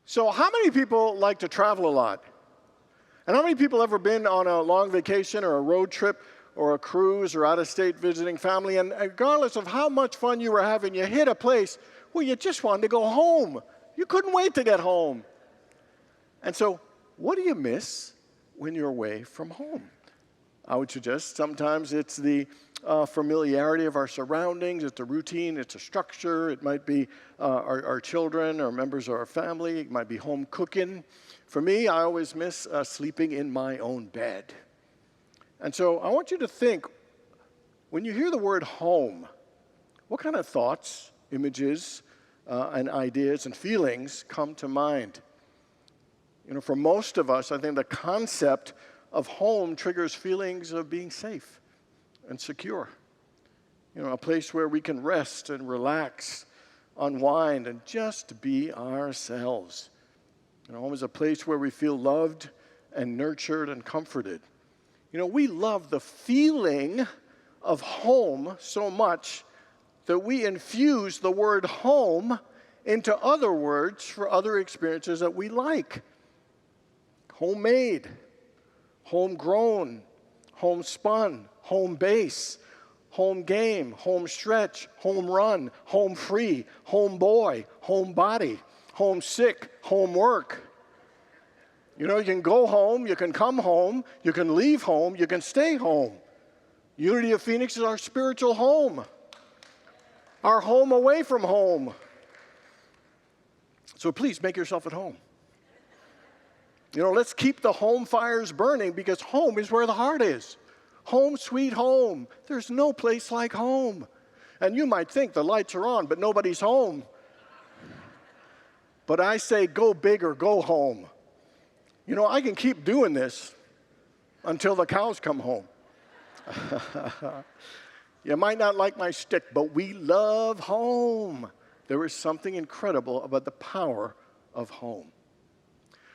So how many people like to travel a lot? And how many people ever been on a long vacation or a road trip or a cruise or out of state visiting family, and regardless of how much fun you were having, you hit a place where you just wanted to go home. You couldn't wait to get home. And so what do you miss when you're away from home? I would suggest sometimes it's the familiarity of our surroundings, it's a routine, it's a structure, it might be our children or members of our family, it might be home cooking. For me, I always miss sleeping in my own bed. And so I want you to think, when you hear the word home, what kind of thoughts, images, and ideas and feelings come to mind? You know, for most of us, I think the concept of home triggers feelings of being safe and secure. You know, a place where we can rest and relax, unwind, and just be ourselves. You know, home is a place where we feel loved and nurtured and comforted. You know, we love the feeling of home so much that we infuse the word home into other words for other experiences that we like. Homemade, homegrown, homespun, home base, home game, home stretch, home run, home free, home boy, home body, home sick, home work. You know, you can go home, you can come home, you can leave home, you can stay home. Unity of Phoenix is our spiritual home, our home away from home. So please make yourself at home. You know, let's keep the home fires burning, because home is where the heart is. Home sweet home. There's no place like home. And you might think the lights are on, but nobody's home. But I say go big or go home. You know, I can keep doing this until the cows come home. You might not like my stick, but we love home. There is something incredible about the power of home.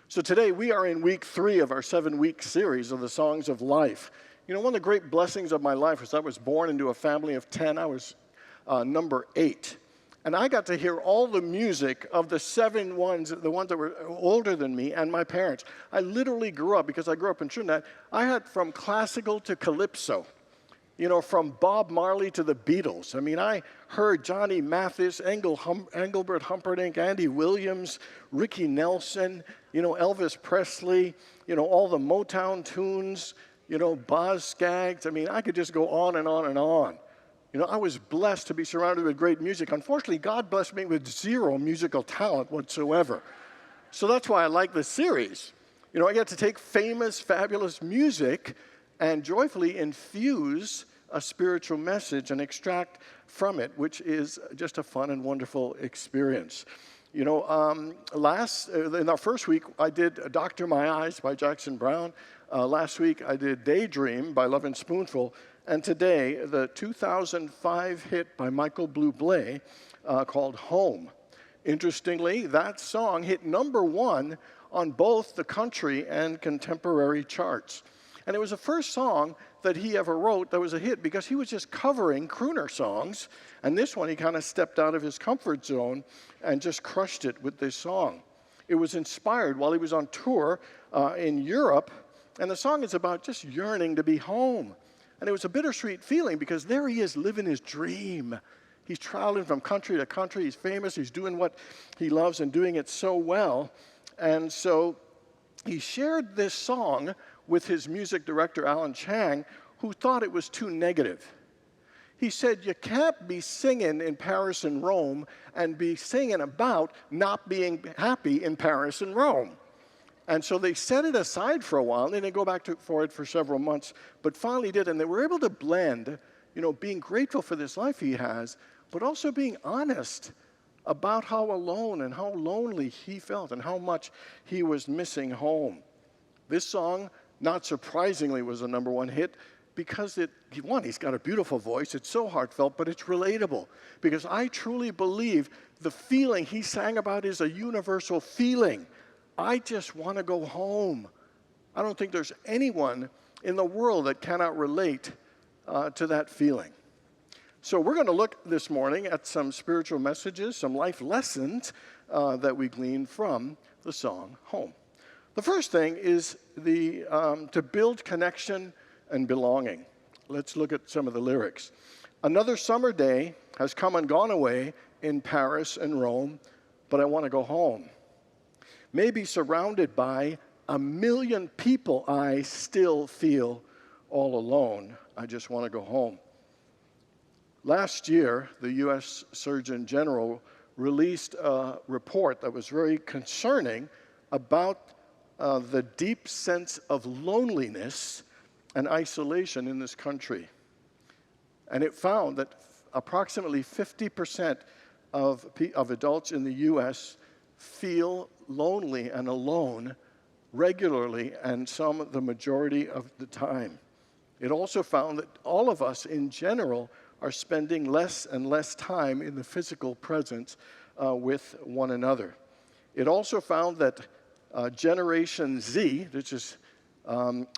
So today we are in week 3 of our 7-week series of the Songs of Life. You know, one of the great blessings of my life was I was born into a family of 10. I was number 8. And I got to hear all the music of the 7 ones, the ones that were older than me and my parents. I literally grew up, because I grew up in Trinidad, I had from classical to calypso. You know, from Bob Marley to the Beatles. I mean, I heard Johnny Mathis, Engelbert Humperdinck, Andy Williams, Ricky Nelson, you know, Elvis Presley, you know, all the Motown tunes, you know, Boz Scaggs. I mean, I could just go on and on and on. You know, I was blessed to be surrounded with great music. Unfortunately, God blessed me with 0 musical talent whatsoever. So that's why I like this series. You know, I get to take famous, fabulous music and joyfully infuse a spiritual message and extract from it, which is just a fun and wonderful experience. You know, in our first week, I did Doctor My Eyes by Jackson Browne. Last week, I did Daydream by Lovin' Spoonful. And today, the 2005 hit by Michael Bublé called Home. Interestingly, that song hit number 1 on both the country and contemporary charts. And it was the first song that he ever wrote that was a hit, because he was just covering crooner songs. And this one, he kind of stepped out of his comfort zone and just crushed it with this song. It was inspired while he was on tour in Europe. And the song is about just yearning to be home. And it was a bittersweet feeling, because there he is living his dream. He's traveling from country to country. He's famous. He's doing what he loves and doing it so well. And so he shared this song with his music director, Alan Chang, who thought it was too negative. He said, you can't be singing in Paris and Rome and be singing about not being happy in Paris and Rome. And so they set it aside for a while, and they didn't go back for it for several months, but finally did. And they were able to blend, you know, being grateful for this life he has, but also being honest about how alone and how lonely he felt and how much he was missing home. This song, not surprisingly, was a number 1 hit, because he's got a beautiful voice. It's so heartfelt, but it's relatable. Because I truly believe the feeling he sang about is a universal feeling. I just want to go home. I don't think there's anyone in the world that cannot relate to that feeling. So we're going to look this morning at some spiritual messages, some life lessons that we glean from the song Home. The first thing is to build connection and belonging. Let's look at some of the lyrics. Another summer day has come and gone away in Paris and Rome, but I want to go home. Maybe surrounded by 1 million people, I still feel all alone. I just want to go home. Last year, the U.S. Surgeon General released a report that was very concerning about the deep sense of loneliness and isolation in this country. And it found that approximately 50% of adults in the U.S. feel lonely and alone regularly, and the majority of the time. It also found that all of us in general are spending less and less time in the physical presence with one another. It also found that Generation Z, which is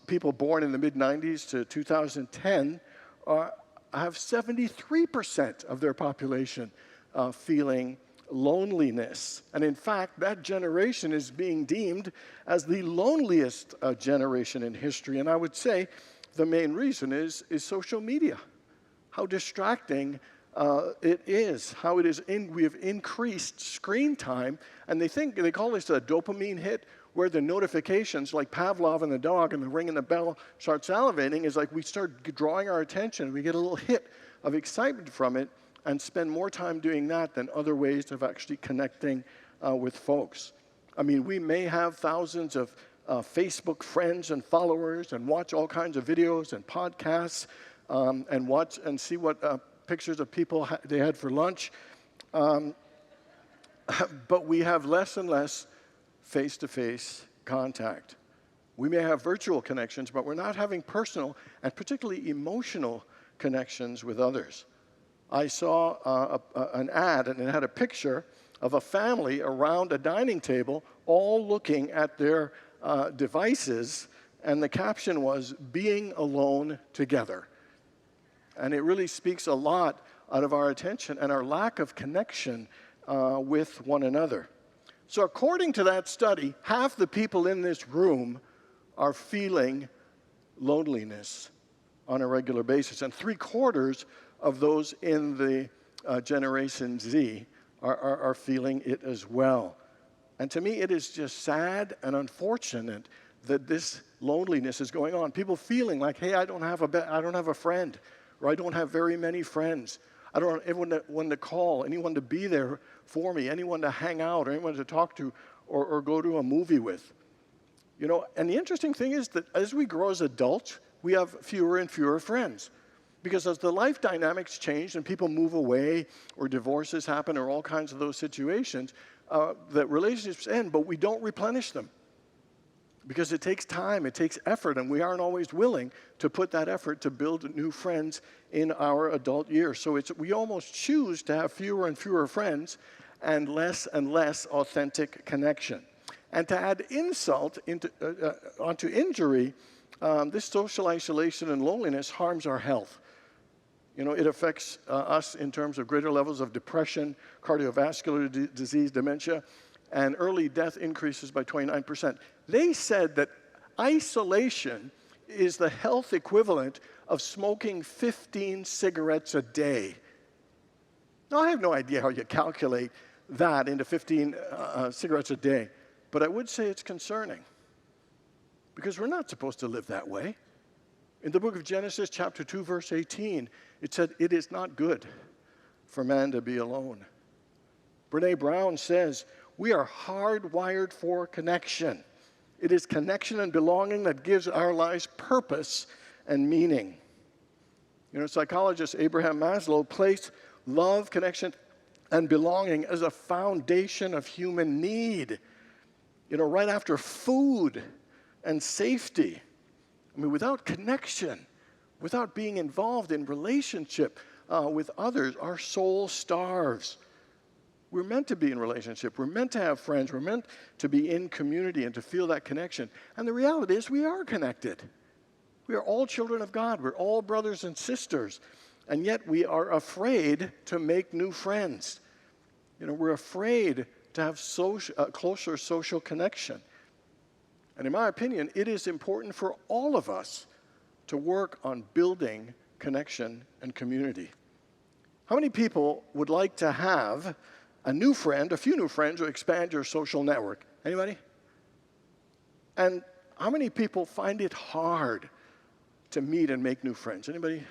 people born in the mid-90s to 2010, have 73% of their population feeling loneliness. And in fact, that generation is being deemed as the loneliest generation in history. And I would say the main reason is social media. How distracting it is, how it is we have increased screen time, and they call this a dopamine hit, where the notifications, like Pavlov and the dog, and the ring and the bell start salivating, is like we start drawing our attention. We get a little hit of excitement from it and spend more time doing that than other ways of actually connecting with folks. I mean, we may have thousands of Facebook friends and followers and watch all kinds of videos and podcasts and watch and see what pictures of people they had for lunch. But we have less and less face-to-face contact. We may have virtual connections, but we're not having personal and particularly emotional connections with others. I saw an ad, and it had a picture of a family around a dining table all looking at their devices, and the caption was, "Being alone together." And it really speaks a lot out of our attention and our lack of connection with one another. So according to that study, half the people in this room are feeling loneliness on a regular basis, and 3/4 of those in the Generation Z are feeling it as well. And to me, it is just sad and unfortunate that this loneliness is going on. People feeling like, hey, I don't have a friend, or I don't have very many friends. I don't have anyone to call, anyone to be there for me, anyone to hang out, or anyone to talk to, or go to a movie with. You know, and the interesting thing is that as we grow as adults, we have fewer and fewer friends. Because as the life dynamics change and people move away, or divorces happen, or all kinds of those situations, that relationships end, but we don't replenish them. Because it takes time, it takes effort, and we aren't always willing to put that effort to build new friends in our adult years. So we almost choose to have fewer and fewer friends and less authentic connection. And to add insult onto injury, this social isolation and loneliness harms our health. You know, it affects us in terms of greater levels of depression, cardiovascular disease, dementia, and early death increases by 29%. They said that isolation is the health equivalent of smoking 15 cigarettes a day. Now, I have no idea how you calculate that into 15 cigarettes a day, but I would say it's concerning, because we're not supposed to live that way. In the book of Genesis, chapter 2, verse 18, it said, "It is not good for man to be alone." Brene Brown says, "We are hardwired for connection. It is connection and belonging that gives our lives purpose and meaning." You know, psychologist Abraham Maslow placed love, connection, and belonging as a foundation of human need. You know, right after food and safety. I mean, without connection, without being involved in relationship with others, our soul starves. We're meant to be in relationship. We're meant to have friends. We're meant to be in community and to feel that connection. And the reality is we are connected. We are all children of God. We're all brothers and sisters. And yet we are afraid to make new friends. You know, we're afraid to have closer social connection. And in my opinion, it is important for all of us to work on building connection and community. How many people would like to have a few new friends, or expand your social network? Anybody? And how many people find it hard to meet and make new friends? Anybody?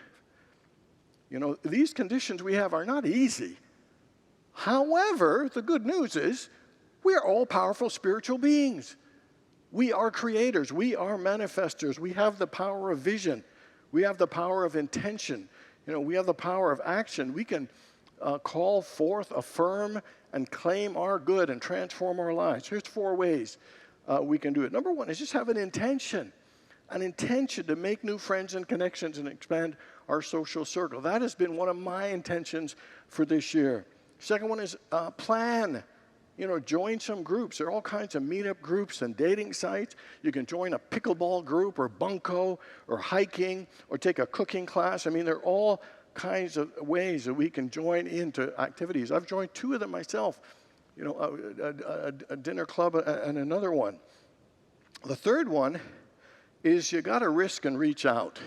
These conditions we have are not easy. However, the good news is we are all powerful spiritual beings. We are creators. We are manifestors. We have the power of vision. We have the power of intention. We have the power of action. We can call forth, affirm, and claim our good and transform our lives. Here's 4 ways we can do it. Number 1 is just have an intention to make new friends and connections and expand our social circle. That has been one of my intentions for this year. Second one is plan. Join some groups. There are all kinds of meetup groups and dating sites. You can join a pickleball group or bunko or hiking or take a cooking class. There are all kinds of ways that we can join into activities. I've joined 2 of them myself, a dinner club and another one. The third one is you got to risk and reach out.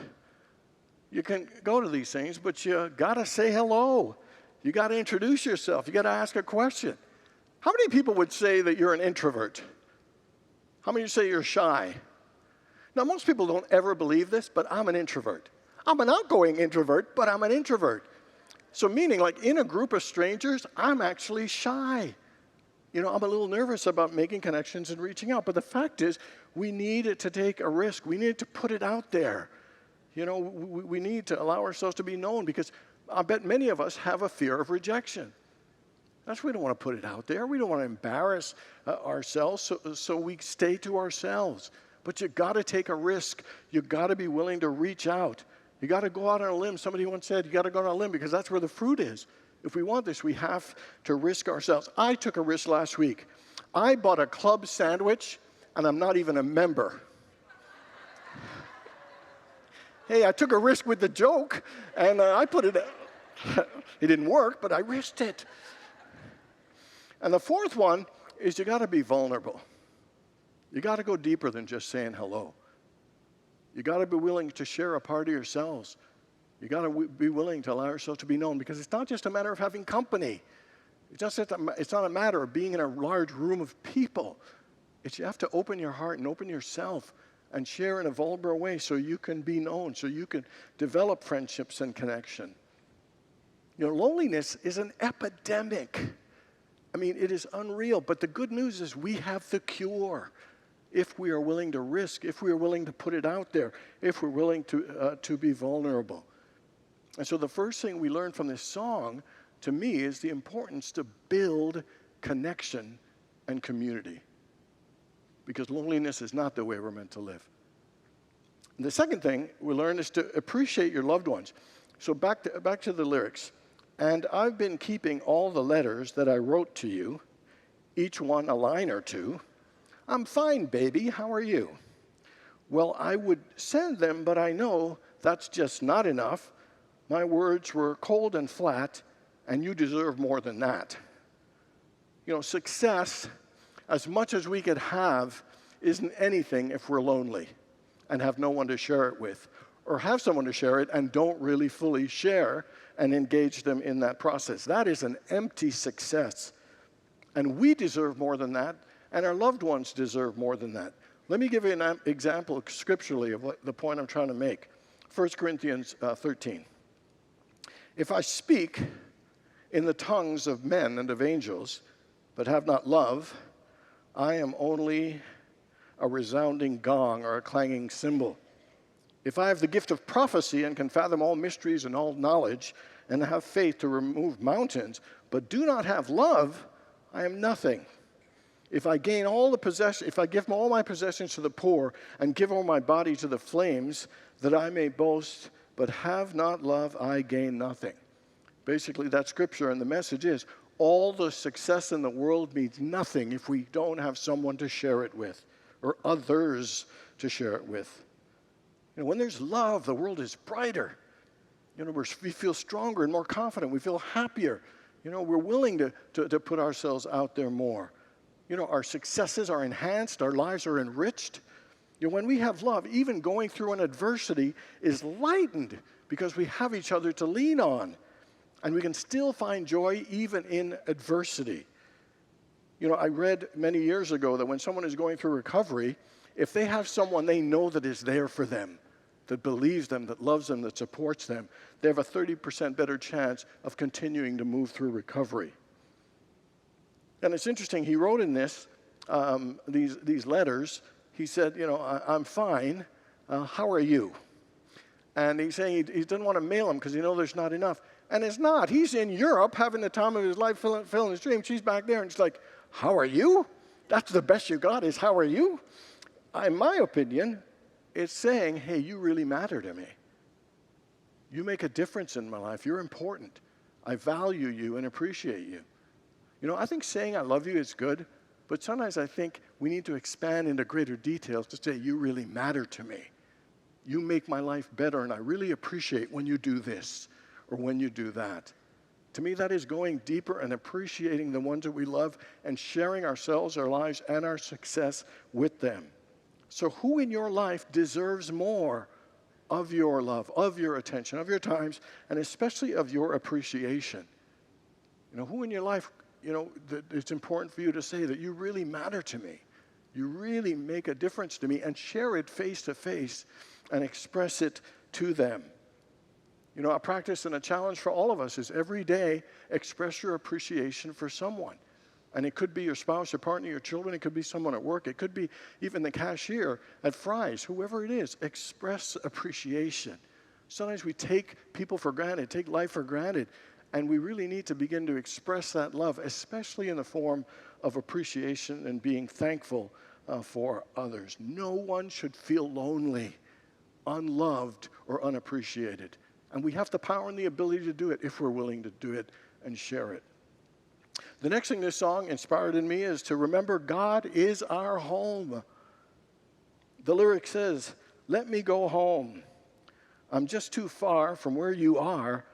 You can go to these things, but you got to say hello. You got to introduce yourself. You got to ask a question. How many people would say that you're an introvert? How many would say you're shy? Now, most people don't ever believe this, but I'm an introvert. I'm an outgoing introvert, but I'm an introvert. So meaning, like in a group of strangers, I'm actually shy. I'm a little nervous about making connections and reaching out. But the fact is, we need to take a risk. We need to put it out there. We need to allow ourselves to be known, because I bet many of us have a fear of rejection. We don't want to put it out there. We don't want to embarrass ourselves, so we stay to ourselves. But you got to take a risk. You got to be willing to reach out. You got to go out on a limb. Somebody once said, you got to go on a limb because that's where the fruit is. If we want this, we have to risk ourselves. I took a risk last week. I bought a club sandwich, and I'm not even a member. Hey, I took a risk with the joke, and I put it. It didn't work, but I risked it. And the fourth one is you got to be vulnerable. You got to go deeper than just saying hello. You got to be willing to share a part of yourselves. You got to be willing to allow yourself to be known, because it's not just a matter of having company. It's not a matter of being in a large room of people. You have to open your heart and open yourself and share in a vulnerable way so you can be known, so you can develop friendships and connection. Loneliness is an epidemic. It is unreal, but the good news is we have the cure if we are willing to risk, if we are willing to put it out there, if we're willing to be vulnerable. And so the first thing we learn from this song, to me, is the importance to build connection and community, because loneliness is not the way we're meant to live. And the second thing we learn is to appreciate your loved ones. So back to the lyrics. And I've been keeping all the letters that I wrote to you, each one a line or 2. I'm fine, baby. How are you? Well, I would send them, but I know that's just not enough. My words were cold and flat, and you deserve more than that. Success, as much as we could have, isn't anything if we're lonely and have no one to share it with, or have someone to share it and don't really fully share and engage them in that process. That is an empty success. And we deserve more than that, and our loved ones deserve more than that. Let me give you an example scripturally of the point I'm trying to make. 1 Corinthians 13. If I speak in the tongues of men and of angels, but have not love, I am only a resounding gong or a clanging cymbal. If I have the gift of prophecy and can fathom all mysteries and all knowledge, and have faith to remove mountains, but do not have love, I am nothing. If I gain all the possession, if I give all my possessions to the poor and give all my body to the flames, that I may boast, but have not love, I gain nothing. Basically, that scripture and the message is, all the success in the world means nothing if we don't have someone to share it with, or others to share it with. When there's love, the world is brighter. We feel stronger and more confident. We feel happier. We're willing to put ourselves out there more. Our successes are enhanced, our lives are enriched. When we have love, even going through an adversity is lightened because we have each other to lean on. And we can still find joy even in adversity. I read many years ago that when someone is going through recovery, if they have someone they know that is there for them, that believes them, that loves them, that supports them, they have a 30% better chance of continuing to move through recovery. And it's interesting, he wrote in these letters, he said, I'm fine, how are you? And he's saying he didn't want to mail them because there's not enough. And it's not. He's in Europe having the time of his life filling his dream. She's back there and she's like, how are you? That's the best you got is how are you? In my opinion, it's saying, hey, you really matter to me. You make a difference in my life. You're important. I value you and appreciate you. I think saying I love you is good, but sometimes I think we need to expand into greater details to say you really matter to me. You make my life better, and I really appreciate when you do this or when you do that. To me, that is going deeper and appreciating the ones that we love and sharing ourselves, our lives, and our success with them. So who in your life deserves more of your love, of your attention, of your times, and especially of your appreciation? Who in your life, it's important for you to say that you really matter to me. You really make a difference to me, and share it face to face and express it to them. A practice and a challenge for all of us is every day express your appreciation for someone. And it could be your spouse, your partner, your children. It could be someone at work. It could be even the cashier at Fry's, whoever it is. Express appreciation. Sometimes we take people for granted, take life for granted, and we really need to begin to express that love, especially in the form of appreciation and being thankful for others. No one should feel lonely, unloved, or unappreciated. And we have the power and the ability to do it if we're willing to do it and share it. The next thing this song inspired in me is to remember God is our home. The lyric says, let me go home. I'm just too far from where you are.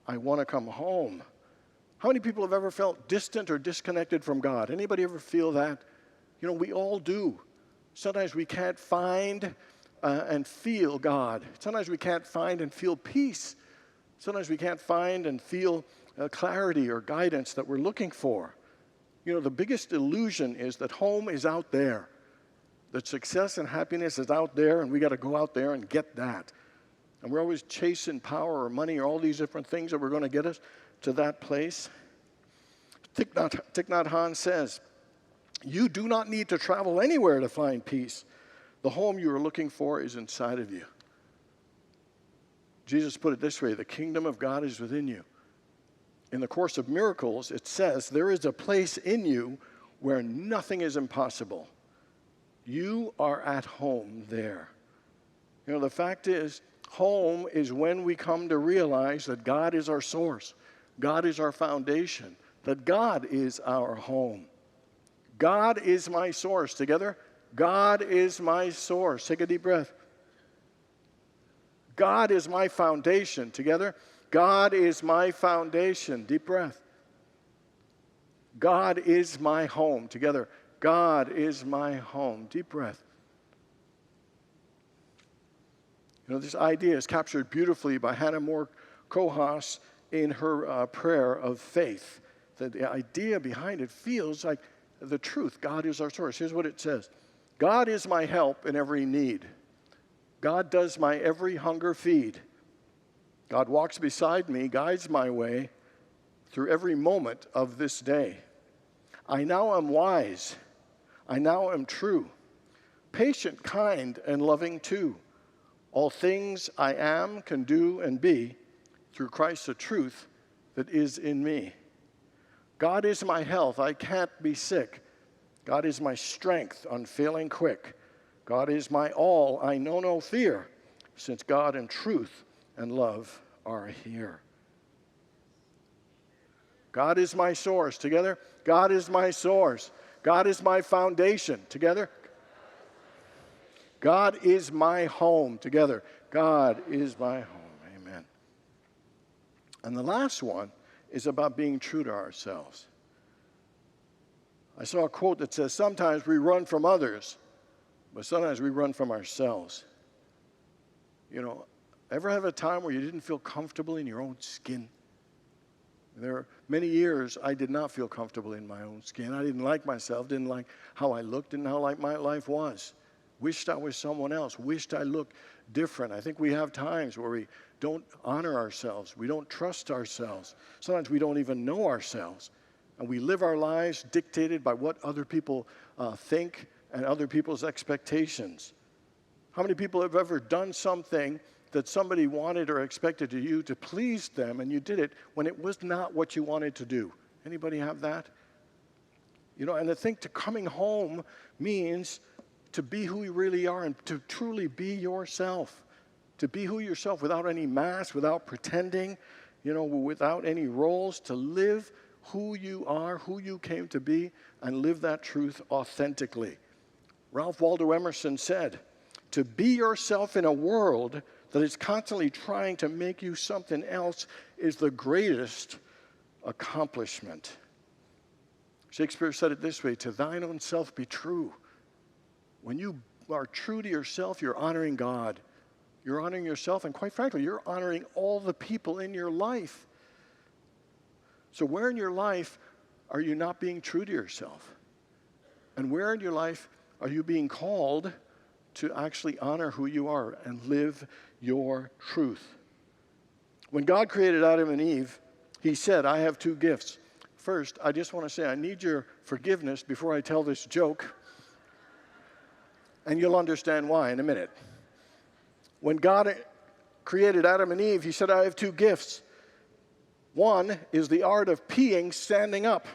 I want to come home. How many people have ever felt distant or disconnected from God? Anybody ever feel that? We all do. Sometimes we can't find and feel God. Sometimes we can't find and feel peace. Sometimes we can't find and feel clarity or guidance that we're looking for. The biggest illusion is that home is out there. That success and happiness is out there, and we got to go out there and get that. And we're always chasing power or money or all these different things that were going to get us to that place. Thich Nhat Hanh says, you do not need to travel anywhere to find peace. The home you are looking for is inside of you. Jesus put it this way, the kingdom of God is within you. In the Course of Miracles, it says, there is a place in you where nothing is impossible. You are at home there. The fact is, home is when we come to realize that God is our source. God is our foundation. That God is our home. God is my source. Together, God is my source. Take a deep breath. God is my foundation. Together, God is my foundation. Deep breath. God is my home. Together, God is my home. Deep breath. This idea is captured beautifully by Hannah More Kohass in her prayer of faith. That the idea behind it feels like the truth. God is our source. Here's what it says. God is my help in every need. God does my every hunger feed. God walks beside me, guides my way through every moment of this day. I now am wise. I now am true. Patient, kind, and loving too. All things I am, can do, and be through Christ the truth that is in me. God is my health. I can't be sick. God is my strength, unfailing quick. God is my all. I know no fear, since God and truth and love are here. God is my source. Together, God is my source. God is my foundation. Together, God is my home. Together, God is my home. Amen. And the last one is about being true to ourselves. I saw a quote that says, sometimes we run from others, but sometimes we run from ourselves. You know, ever have a time where you didn't feel comfortable in your own skin? There are many years I did not feel comfortable in my own skin. I didn't like myself, didn't like how I looked, didn't like my life was. Wished I was someone else, wished I looked different. I think we have times where we don't honor ourselves, we don't trust ourselves. Sometimes we don't even know ourselves. And we live our lives dictated by what other people think and other people's expectations. How many people have ever done something that somebody wanted or expected of you to please them, and you did it when it was not what you wanted to do? Anybody have that? You know, and I think to coming home means to be who you really are and to truly be yourself. To be who yourself without any mask, without pretending, you know, without any roles, to live who you are, who you came to be, and live that truth authentically. Ralph Waldo Emerson said, to be yourself in a world that is constantly trying to make you something else is the greatest accomplishment. Shakespeare said it this way, to thine own self be true. When you are true to yourself, you're honoring God. You're honoring yourself, and quite frankly, you're honoring all the people in your life. So where in your life are you not being true to yourself? And where in your life are you being called to actually honor who you are and live your truth? When God created Adam and Eve, he said, I have two gifts. First, I just want to say I need your forgiveness before I tell this joke, and you'll understand why in a minute. When God created Adam and Eve, he said, I have two gifts. One is the art of peeing standing up.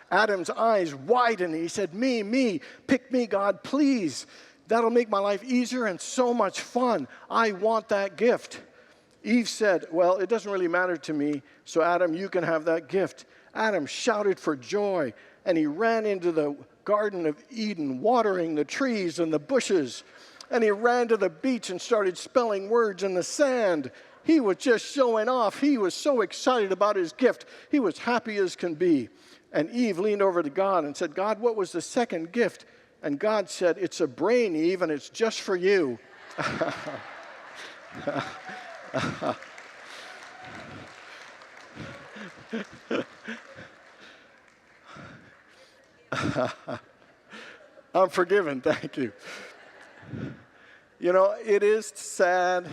Adam's eyes widened. He said, me, pick me, God, please. That'll make my life easier and so much fun. I want that gift. Eve said, well, it doesn't really matter to me, so Adam, you can have that gift. Adam shouted for joy, and he ran into the Garden of Eden, watering the trees and the bushes. And he ran to the beach and started spelling words in the sand. He was just showing off. He was so excited about his gift. He was happy as can be. And Eve leaned over to God and said, God, what was the second gift? And God said, it's a brain, Eve, and it's just for you. I'm forgiven, thank you. You know, it is sad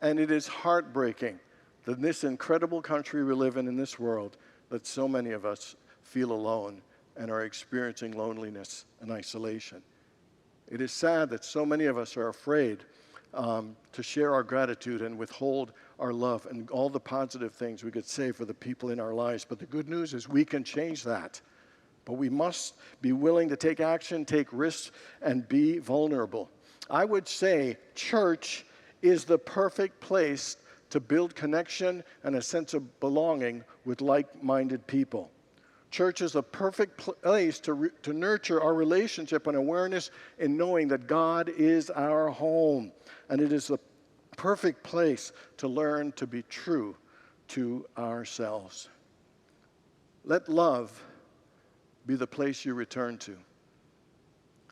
and it is heartbreaking that in this incredible country we live in this world, that so many of us feel alone and are experiencing loneliness and isolation. It is sad that so many of us are afraid to share our gratitude and withhold our love and all the positive things we could say for the people in our lives. But the good news is we can change that. But we must be willing to take action, take risks, and be vulnerable. I would say church is the perfect place to build connection and a sense of belonging with like-minded people. Church is a perfect place to nurture our relationship and awareness in knowing that God is our home. And it is the perfect place to learn to be true to ourselves. Let love be the place you return to.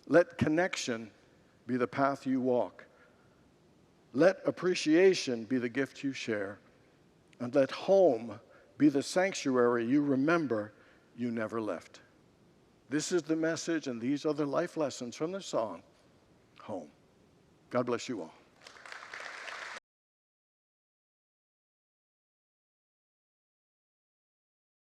Let connection be the path you walk. Let appreciation be the gift you share. And let home be the sanctuary you remember you never left. This is the message, and these are the life lessons from the song, Home. God bless you all.